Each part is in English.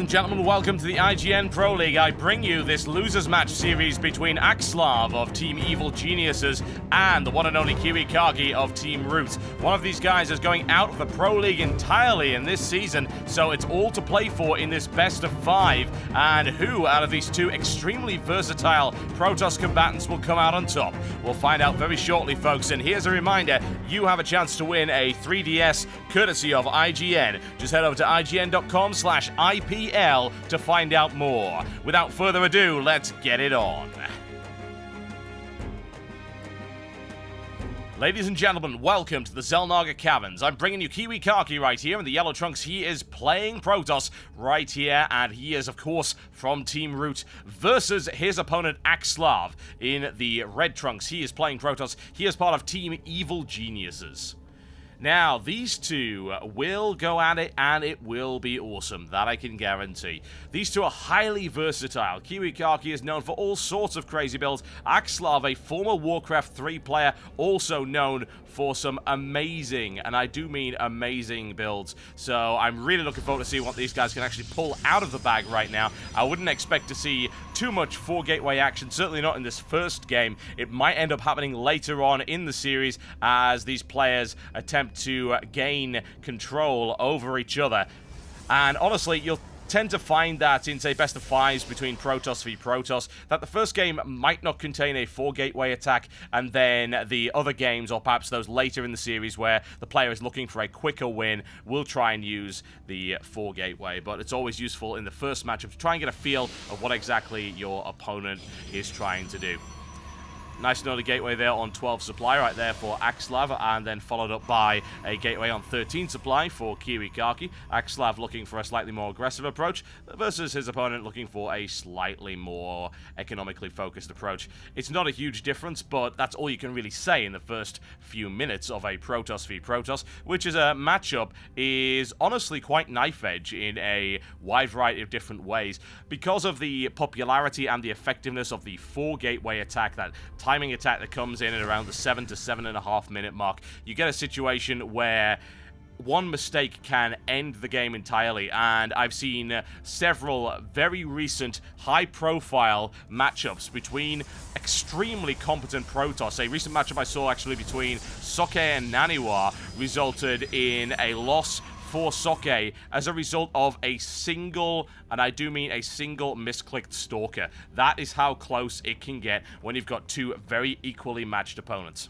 and gentlemen, welcome to the IGN Proleague. I bring you this losers match series between EGAxslav of Team Evil Geniuses and the one and only Kiwikaki of Team Root. One of these guys is going out of the Pro League entirely in this season, so it's all to play for in this best of 5. And who out of these two extremely versatile Protoss combatants will come out on top? We'll find out very shortly, folks. And here's a reminder, you have a chance to win a 3DS courtesy of IGN. Just head over to IGN.com/IPL to find out more. Without further ado, let's get it on. Ladies and gentlemen, welcome to the Xel'Naga Caverns. I'm bringing you Kiwikaki right here in the yellow trunks. He is playing Protoss right here, and he is, of course, from Team Root versus his opponent, EGAxslav, in the red trunks. He is playing Protoss. He is part of Team Evil Geniuses. Now, these two will go at it, and it will be awesome. That I can guarantee. These two are highly versatile. Kiwikaki is known for all sorts of crazy builds. EGAxslav, a former Warcraft 3 player, also known for some amazing, and I do mean amazing, builds. So I'm really looking forward to see what these guys can actually pull out of the bag right now. I wouldn't expect to see too much 4-gateway action, certainly not in this first game. It might end up happening later on in the series as these players attempt to gain control over each other. And honestly, you'll tend to find that in, say, best of 5s between Protoss v Protoss, that the first game might not contain a 4-gateway attack, and then the other games, or perhaps those later in the series where the player is looking for a quicker win, will try and use the 4-gateway. But it's always useful in the first matchup to try and get a feel of what exactly your opponent is trying to do. Nice and early gateway there on 12 supply right there for EGAxslav, and then followed up by a gateway on 13 supply for Kiwikaki. EGAxslav looking for a slightly more aggressive approach versus his opponent looking for a slightly more economically focused approach. It's not a huge difference, but that's all you can really say in the first few minutes of a Protoss v Protoss, which is a matchup is honestly quite knife edge in a wide variety of different ways because of the popularity and the effectiveness of the 4-gateway attack, that timing attack that comes in at around the 7 to 7.5 minute mark. You get a situation where one mistake can end the game entirely, and I've seen several very recent high-profile matchups between extremely competent Protoss. A recent matchup I saw actually between Soke and Naniwa resulted in a loss for Soke as a result of a single, and I do mean a single, misclicked Stalker. That is how close it can get when you've got two very equally matched opponents.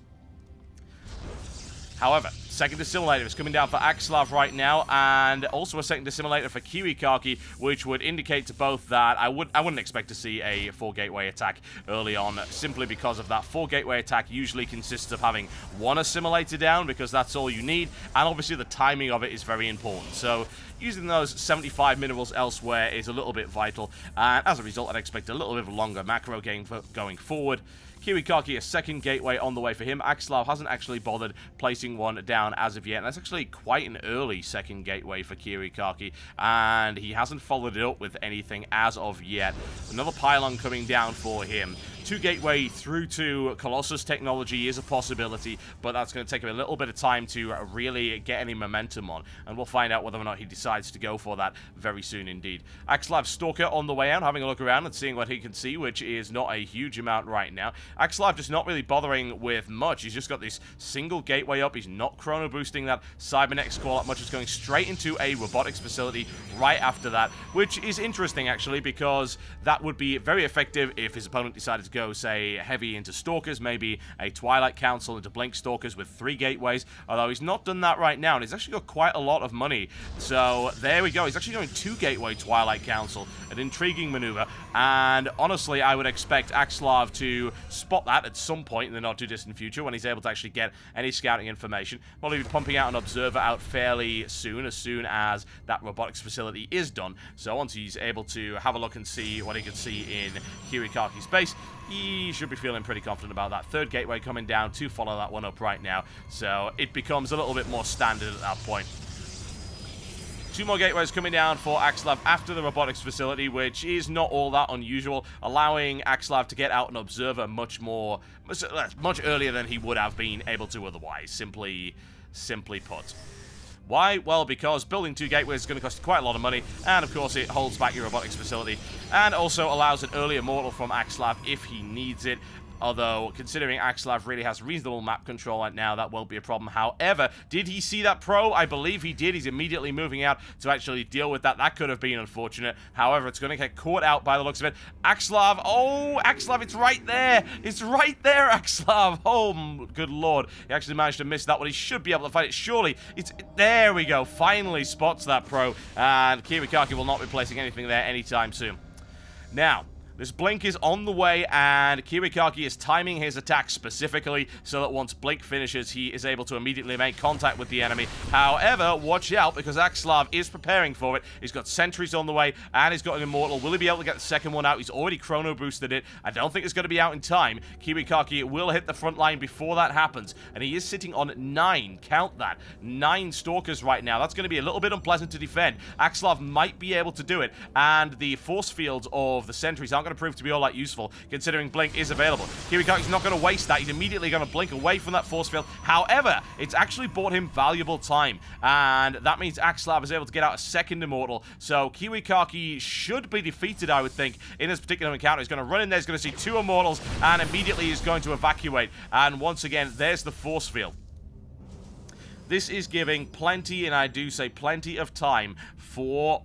However, second assimilator is coming down for EGAxslav right now, and also a second assimilator for Kiwikaki, which would indicate to both that I wouldn't expect to see a 4-gateway attack early on, simply because of that 4-gateway attack usually consists of having one assimilator down, because that's all you need, and obviously the timing of it is very important. So using those 75 minerals elsewhere is a little bit vital, and as a result, I'd expect a little bit of a longer macro game going forward. Kiwikaki, a second gateway on the way for him. EGAxslav hasn't actually bothered placing one down as of yet, and that's actually quite an early second gateway for Kiwikaki, and he hasn't followed it up with anything as of yet. Another pylon coming down for him. 2-gateway through to Colossus technology is a possibility, but that's going to take him a little bit of time to really get any momentum on, and we'll find out whether or not he decides to go for that very soon indeed. EGAxslav Stalker on the way out, having a look around and seeing what he can see, which is not a huge amount right now. EGAxslav just not really bothering with much. He's just got this single gateway up. He's not chrono boosting that cybernetics core up much. He's going straight into a robotics facility right after that, which is interesting actually, because that would be very effective if his opponent decided to go, say, heavy into Stalkers, maybe a Twilight Council into Blink Stalkers with 3 gateways, although he's not done that right now, and he's actually got quite a lot of money. So there we go. He's actually going 2-gateway Twilight Council, an intriguing maneuver, and honestly, I would expect EGAxslav to spot that at some point in the not-too-distant future when he's able to actually get any scouting information. Probably be pumping out an observer out fairly soon, as that robotics facility is done. So once he's able to have a look and see what he can see in Kiwikaki's base, he should be feeling pretty confident about that. 3rd gateway coming down to follow that one up right now, so it becomes a little bit more standard at that point. 2 more gateways coming down for EGAxslav after the robotics facility, which is not all that unusual, allowing EGAxslav to get out an observer much earlier than he would have been able to otherwise, simply put. Why? Well, because building 2 gateways is going to cost quite a lot of money, and of course it holds back your robotics facility, and also allows an early immortal from EGAxslav if he needs it. Although, considering EGAxslav really has reasonable map control right now, that won't be a problem. However, did he see that pro? I believe he did. He's immediately moving out to actually deal with that. That could have been unfortunate. However, it's going to get caught out by the looks of it. EGAxslav. Oh, EGAxslav, it's right there. It's right there, EGAxslav. Oh, good lord. He actually managed to miss that one. He should be able to fight it. Surely. There we go. Finally spots that pro. And Kiwikaki will not be placing anything there anytime soon. Now, this blink is on the way, and Kiwikaki is timing his attack specifically so that once blink finishes, he is able to immediately make contact with the enemy. However, watch out, because EGAxslav is preparing for it. He's got sentries on the way, and he's got an immortal. Will he be able to get the second one out? He's already chrono boosted it. I don't think it's going to be out in time. Kiwikaki will hit the front line before that happens, and he is sitting on 9. Count that. 9 stalkers right now. That's going to be a little bit unpleasant to defend. EGAxslav might be able to do it, and the force fields of the sentries aren't going to prove to be all that useful, considering blink is available. Kiwikaki's not going to waste that. He's immediately going to blink away from that force field. However, it's actually bought him valuable time, and that means EGAxslav is able to get out a second immortal. So Kiwikaki should be defeated, I would think, in this particular encounter. He's going to run in there, he's going to see 2 immortals, and immediately he's going to evacuate. And once again, there's the force field. This is giving plenty, and I do say plenty, of time for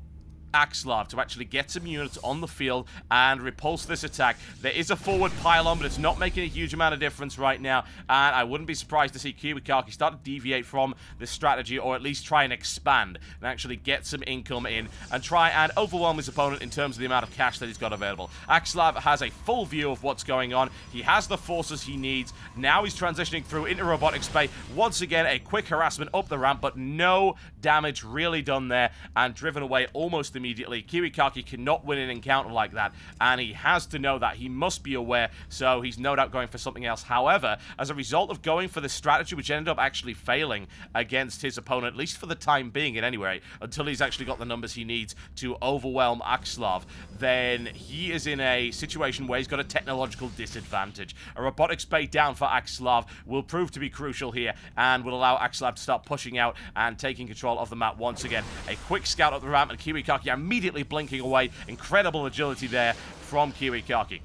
EGAxslav to actually get some units on the field and repulse this attack. There is a forward pylon, but it's not making a huge amount of difference right now, and I wouldn't be surprised to see Kiwikaki start to deviate from this strategy, or at least try and expand and actually get some income in and try and overwhelm his opponent in terms of the amount of cash that he's got available. EGAxslav has a full view of what's going on. He has the forces he needs. Now he's transitioning through into robotics bay. Once again, a quick harassment up the ramp, but no damage really done there, and driven away almost immediately. Kiwikaki cannot win an encounter like that, and he has to know that. He must be aware, so he's no doubt going for something else. However, as a result of going for this strategy, which ended up actually failing against his opponent, at least for the time being in any way, until he's actually got the numbers he needs to overwhelm EGAxslav, then he is in a situation where he's got a technological disadvantage. A robotics bay down for EGAxslav will prove to be crucial here, and will allow EGAxslav to start pushing out and taking control of the map once again. A quick scout up the ramp, and Kiwikaki immediately blinking away. Incredible agility there from Kiwikaki.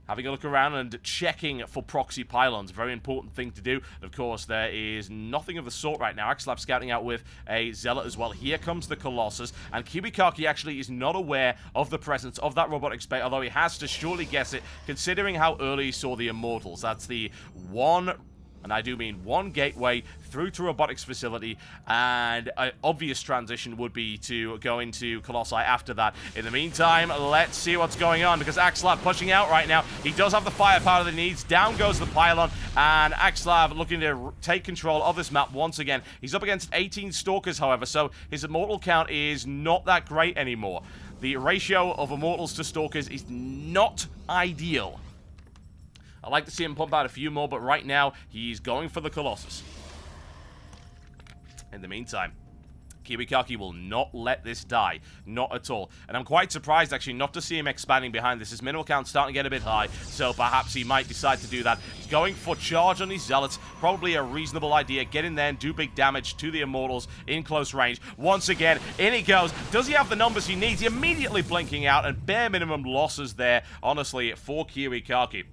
Having a look around and checking for proxy pylons, a very important thing to do. Of course, there is nothing of the sort right now. EGAxslav scouting out with a Zealot as well. Here comes the Colossus, and Kiwikaki actually is not aware of the presence of that robotics bay, although he has to surely guess it, considering how early he saw the Immortals. That's the one, and I do mean one, gateway through to robotics facility, and an obvious transition would be to go into Colossi after that. In the meantime, let's see what's going on, because EGAxslav pushing out right now. He does have the firepower that he needs. Down goes the pylon, and EGAxslav looking to take control of this map once again. He's up against 18 stalkers, however, so his immortal count is not that great anymore. The ratio of immortals to stalkers is not ideal. I'd like to see him pump out a few more, but right now, he's going for the Colossus. In the meantime, Kiwikaki will not let this die. Not at all. And I'm quite surprised, actually, not to see him expanding behind this. His minimal count's starting to get a bit high, so perhaps he might decide to do that. He's going for charge on his Zealots. Probably a reasonable idea. Get in there and do big damage to the Immortals in close range. Once again, in he goes. Does he have the numbers he needs? He immediately blinking out, and bare minimum losses there, honestly, for Kiwikaki.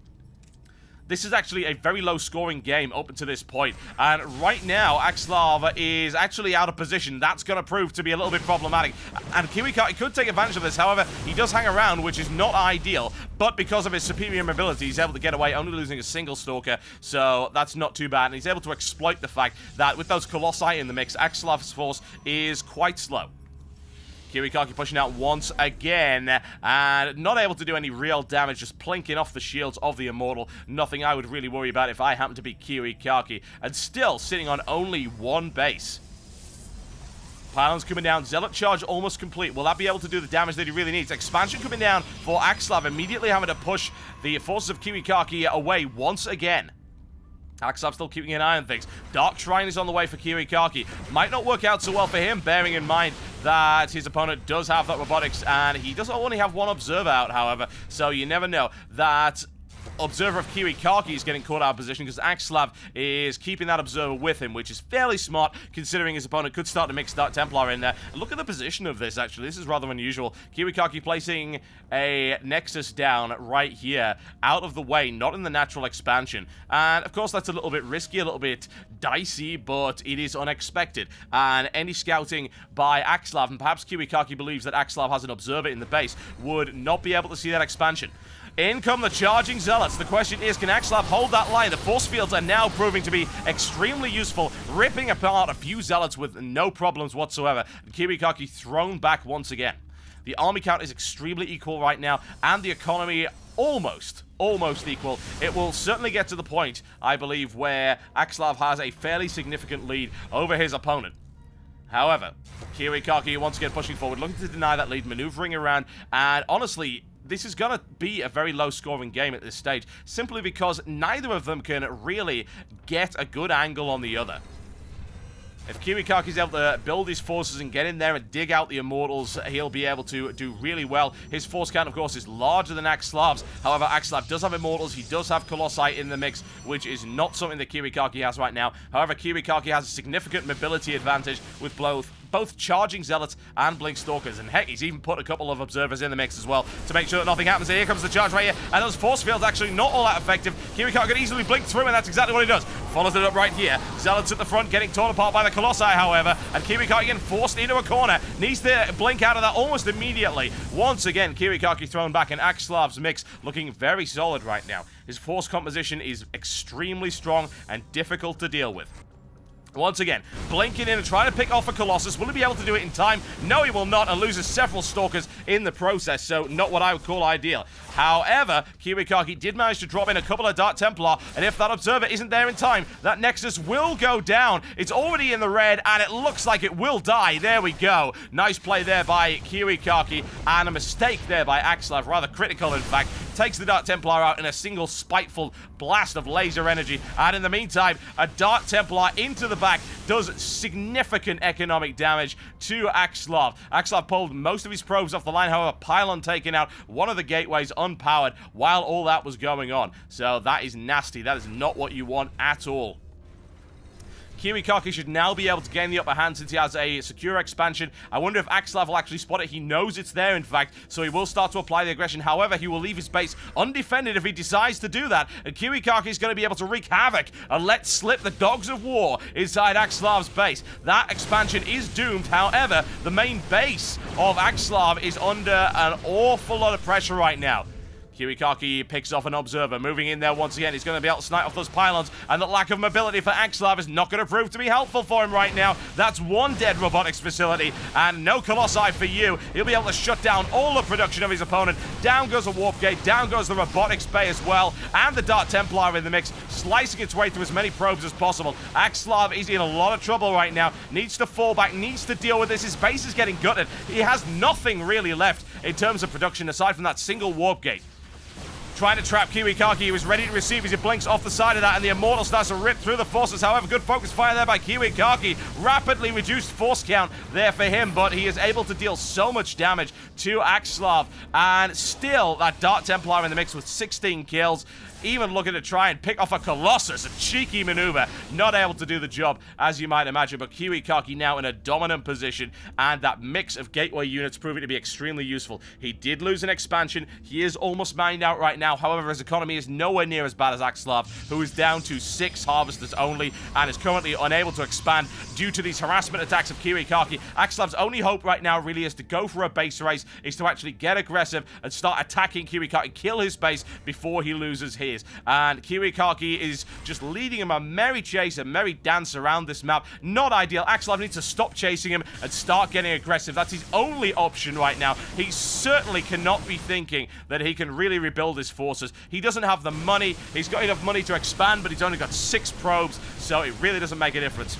This is actually a very low-scoring game up until this point. And right now, EGAxslav is actually out of position. That's going to prove to be a little bit problematic. And Kiwikaki could take advantage of this. However, he does hang around, which is not ideal. But because of his superior mobility, he's able to get away, only losing a single stalker. So that's not too bad. And he's able to exploit the fact that with those Colossi in the mix, EGAxslav's force is quite slow. Kiwikaki pushing out once again, and not able to do any real damage, just plinking off the shields of the Immortal. Nothing I would really worry about if I happen to be Kiwikaki, and still sitting on only one base. Pylons coming down, Zealot charge almost complete. Will that be able to do the damage that he really needs? Expansion coming down for EGAxslav, immediately having to push the forces of Kiwikaki away once again. EGAxslav still keeping an eye on things. Dark Shrine is on the way for Kiwikaki. Might not work out so well for him, bearing in mind that his opponent does have that robotics, and he does only have one observer out, however, so you never know. That observer of KiwiKaki is getting caught out of position because EGAxslav is keeping that observer with him, which is fairly smart considering his opponent could start to mix Dark Templar in there. And look at the position of this, actually. This is rather unusual. KiwiKaki placing a Nexus down right here, out of the way, not in the natural expansion. And, of course, that's a little bit risky, a little bit dicey, but it is unexpected. And any scouting by EGAxslav, and perhaps KiwiKaki believes that EGAxslav has an observer in the base, would not be able to see that expansion. In come the charging Zealots. The question is, can EGAxslav hold that line? The force fields are now proving to be extremely useful, ripping apart a few Zealots with no problems whatsoever. And KiwiKaki thrown back once again. The army count is extremely equal right now, and the economy almost equal. It will certainly get to the point, I believe, where EGAxslav has a fairly significant lead over his opponent. However, KiwiKaki once again pushing forward, looking to deny that lead, maneuvering around, and honestly, this is going to be a very low-scoring game at this stage, simply because neither of them can really get a good angle on the other. If KiwiKaki is able to build his forces and get in there and dig out the Immortals, he'll be able to do really well. His force count, of course, is larger than EGAxslav's. However, EGAxslav does have Immortals. He does have Colossi in the mix, which is not something that KiwiKaki has right now. However, KiwiKaki has a significant mobility advantage with both charging Zealots and Blink Stalkers. And heck, he's even put a couple of observers in the mix as well to make sure that nothing happens. Here comes the charge right here, and those force fields actually not all that effective. KiwiKaki can easily blink through, and that's exactly what he does. Follows it up right here. Zealots at the front getting torn apart by the Colossi, however, and KiwiKaki getting forced into a corner. Needs to blink out of that almost immediately. Once again, KiwiKaki thrown back, and EGAxslav's mix looking very solid right now. His force composition is extremely strong and difficult to deal with. Once again, blinking in and trying to pick off a Colossus. Will he be able to do it in time? No, he will not, and loses several Stalkers in the process, so not what I would call ideal. However, KiwiKaki did manage to drop in a couple of Dark Templar, and if that observer isn't there in time, that Nexus will go down. It's already in the red, and it looks like it will die. There we go. Nice play there by KiwiKaki, and a mistake there by EGAxslav, rather critical, in fact. Takes the Dark Templar out in a single spiteful blast of laser energy, and in the meantime, a Dark Templar into the back does significant economic damage to EGAxslav. EGAxslav pulled most of his probes off the line, however, pylon taken out, one of the gateways unpowered while all that was going on. So that is nasty. That is not what you want at all. KiwiKaki should now be able to gain the upper hand since he has a secure expansion. I wonder if EGAxslav will actually spot it. He knows it's there, in fact, so he will start to apply the aggression. However, he will leave his base undefended if he decides to do that, and KiwiKaki is going to be able to wreak havoc and let slip the dogs of war inside EGAxslav's base. That expansion is doomed. However, the main base of EGAxslav is under an awful lot of pressure right now. KiwiKaki picks off an observer, moving in there once again. He's going to be able to snipe off those pylons, and the lack of mobility for EGAxslav is not going to prove to be helpful for him right now. That's one dead robotics facility, and no Colossi for you. He'll be able to shut down all the production of his opponent. Down goes the warp gate, down goes the robotics bay as well, and the Dark Templar in the mix, slicing its way through as many probes as possible. EGAxslav is in a lot of trouble right now, needs to fall back, needs to deal with this. His base is getting gutted. He has nothing really left in terms of production aside from that single warp gate. Trying to trap KiwiKaki. He was ready to receive as he blinks off the side of that, and the Immortal starts to rip through the forces. However, good focus fire there by KiwiKaki. Rapidly reduced force count there for him, but he is able to deal so much damage to EGAxslav, and still that Dark Templar in the mix with 16 kills. Even looking to try and pick off a Colossus, a cheeky maneuver, not able to do the job, as you might imagine, but KiwiKaki now in a dominant position, and that mix of gateway units proving to be extremely useful. He did lose an expansion, he is almost mined out right now, however, his economy is nowhere near as bad as EGAxslav, who is down to 6 harvesters only, and is currently unable to expand due to these harassment attacks of KiwiKaki. EGAxslav's only hope right now really is to go for a base race, is to actually get aggressive and start attacking KiwiKaki, kill his base before he loses his. And KiwiKaki is just leading him a merry chase, a merry dance around this map. Not ideal. EGAxslav needs to stop chasing him and start getting aggressive. That's his only option right now. He certainly cannot be thinking that he can really rebuild his forces. He doesn't have the money. He's got enough money to expand, but he's only got 6 probes, so it really doesn't make a difference.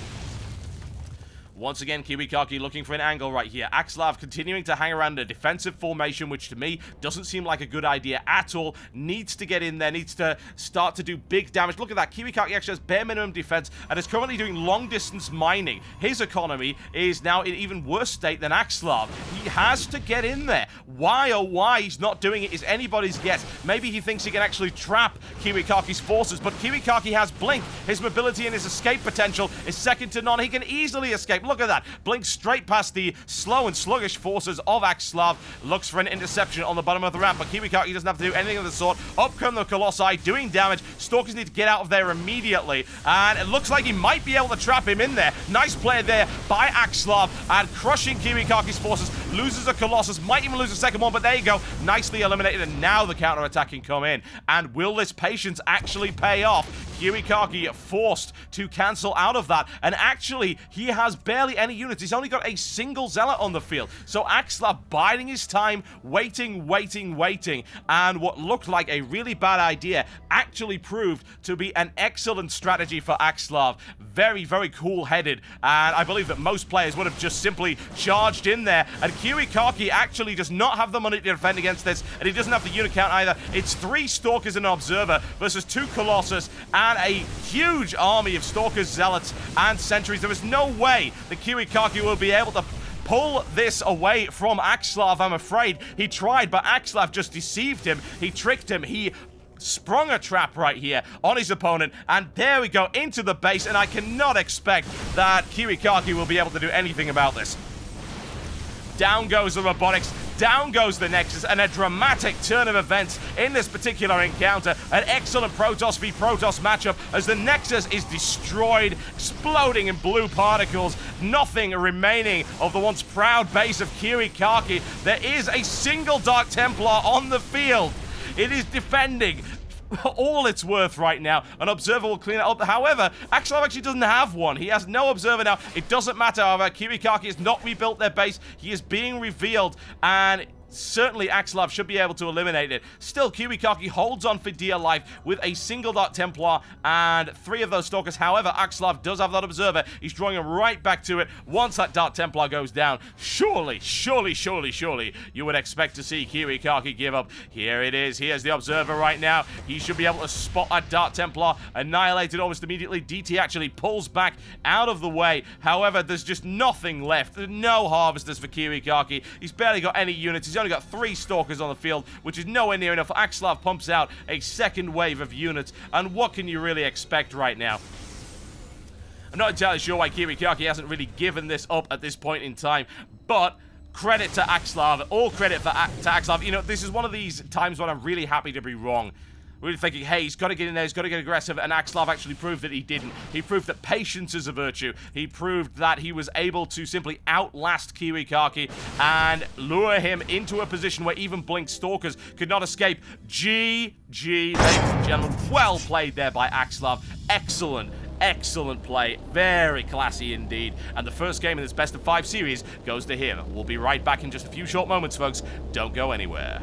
Once again, KiwiKaki looking for an angle right here. EGAxslav continuing to hang around a defensive formation, which to me doesn't seem like a good idea at all. Needs to get in there, needs to start to do big damage. Look at that. KiwiKaki actually has bare minimum defense and is currently doing long-distance mining. His economy is now in even worse state than EGAxslav. He has to get in there. Why, oh why he's not doing it is anybody's guess. Maybe he thinks he can actually trap KiwiKaki's forces, but KiwiKaki has Blink. His mobility and his escape potential is second to none. He can easily escape. Look at that. Blink straight past the slow and sluggish forces of EGAxslav. Looks for an interception on the bottom of the ramp, but KiwiKaki doesn't have to do anything of the sort. Up come the Colossi, doing damage. Stalkers need to get out of there immediately, and it looks like he might be able to trap him in there. Nice play there by EGAxslav, and crushing KiwiKaki's forces. Loses a Colossus, might even lose a second one, but there you go. Nicely eliminated, and now the counter-attack can come in. And will this patience actually pay off? KiwiKaki forced to cancel out of that, and actually, he has barely any units. He's only got a single Zealot on the field. So EGAxslav biding his time, waiting, and what looked like a really bad idea actually proved to be an excellent strategy for EGAxslav. Very, very cool-headed, and I believe that most players would have just simply charged in there, and KiwiKaki actually does not have the money to defend against this, and he doesn't have the unit count either. It's 3 Stalkers and an Observer versus 2 Colossus, and a huge army of Stalkers, Zealots, and Sentries. There is no way that KiwiKaki will be able to pull this away from EGAxslav, I'm afraid. He tried, but EGAxslav just deceived him. He tricked him. He sprung a trap right here on his opponent, and there we go, into the base, and I cannot expect that KiwiKaki will be able to do anything about this. Down goes the robotics, down goes the Nexus, and a dramatic turn of events in this particular encounter. An excellent Protoss v Protoss matchup as the Nexus is destroyed, exploding in blue particles. Nothing remaining of the once proud base of KiwiKaki. There is a single Dark Templar on the field. It is defending all it's worth right now. An Observer will clean it up. However, EGAxslav actually doesn't have one. He has no Observer now. It doesn't matter, however. KiwiKaki has not rebuilt their base. He is being revealed, and certainly EGAxslav should be able to eliminate it. Still, KiwiKaki holds on for dear life with a single Dark Templar and 3 of those Stalkers. However, EGAxslav does have that Observer. He's drawing him right back to it. Once that Dark Templar goes down, surely, you would expect to see KiwiKaki give up. Here it is. Here's the Observer right now. He should be able to spot that Dark Templar, annihilated almost immediately. DT actually pulls back out of the way. However, there's just nothing left. There's no Harvesters for KiwiKaki. He's barely got any units. He's only got 3 Stalkers on the field, which is nowhere near enough. EGAxslav pumps out a second wave of units, and what can you really expect right now? I'm not entirely sure why KiwiKaki hasn't really given this up at this point in time, but credit to EGAxslav, all credit to EGAxslav. You know, this is one of these times when I'm really happy to be wrong. Really thinking, hey, he's got to get in there, he's got to get aggressive, and EGAxslav actually proved that he didn't. He proved that patience is a virtue. He proved that he was able to simply outlast KiwiKaki and lure him into a position where even Blink Stalkers could not escape. GG, ladies and gentlemen. Well played there by EGAxslav. Excellent play. Very classy indeed. And the first game in this best of 5 series goes to him. We'll be right back in just a few short moments, folks. Don't go anywhere.